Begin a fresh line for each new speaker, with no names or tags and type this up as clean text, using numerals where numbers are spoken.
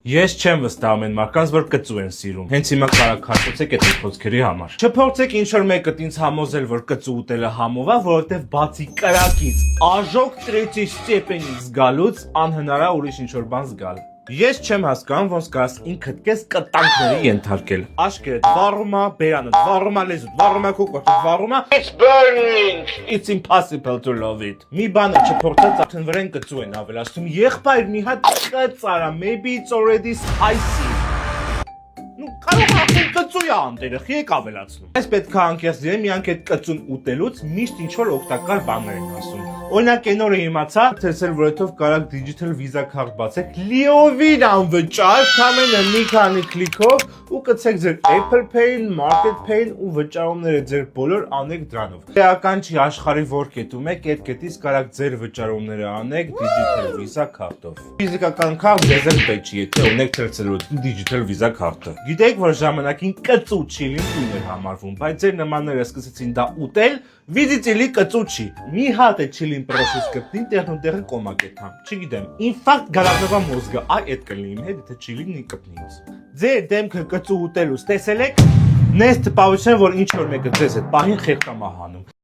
Ես չեմ վստահում այն մարդկանց, որ կծու են սիրում։ Հենց հիմա կարա քարտեցեք այդ խոսքերի համար։ Չփորձեք ինչ-որ մեկը ինձ համոզել, որ կծու ուտելը համով է, որովհետև բացի կրակից, աժոգ տրեչի ստեպենի զգալուց անհնար է ուրիշ ինչ-որ բան զգալ։ Ես չեմ հասկանում, ոնց կարաս ինքդ քեզ կտանքների ենթարկել։ Աշկերտ վառում է, բերանդ վառում է, լեզուդ վառում է, կոկորդդ վառում է։ It's burning. It's impossible to love it։ Մի բանը չփորձած արդեն վրան կծու են ավելացնում։ Եղբայր մի հատ կծարա, maybe it's already spicy։ Կարող է կծու է անտերը, եք ավելացնում։ Այս պետք է անկեղծ լինել, միանք այդ կծուն ուտելուց միշտ ինչ-որ օգտակար բաներ են ասում։ Օրինակ այն օրը իմացա, թերսել որովհետև կարաք digital visa card բացեք, լիովին անվճար, քամենը մի քանի կլիկով ու կցեք ձեր Apple Pay-ին, Market Pay-ին ու վճարումները ձեր բոլոր անեք դրանով։ Էական չի աշխարհի որ կետում եք, այդ կետից կարաք ձեր վճարումները անեք digital visa card-ով։ Ֆիզիկական քարտ ձեզ էլ պետք չի, եթե ունեք թերսել digital visa card-ը։ Գիտեք, որ ժամանակին կծու չիլին տուն էր համարվում, բայց ձեր նմանները սկսեցին դա ուտել, վիզիտիլի կծու չի։ Մի հատ է չիլին պրոշուս կտնին, տեղն ու տեղը կոմակ է թամ, չգիտեմ, ինֆակտ գալակնովա մոզգը, այ էդ կլինի իմ հետ, եթե չիլին նի կտնի ինձ։ Ձեր դեմքը կծու ուտելուց տեսել եք, նես տպավության, որ ինչ որ մեկը ձեզ հետ պահին խեղտամահանում։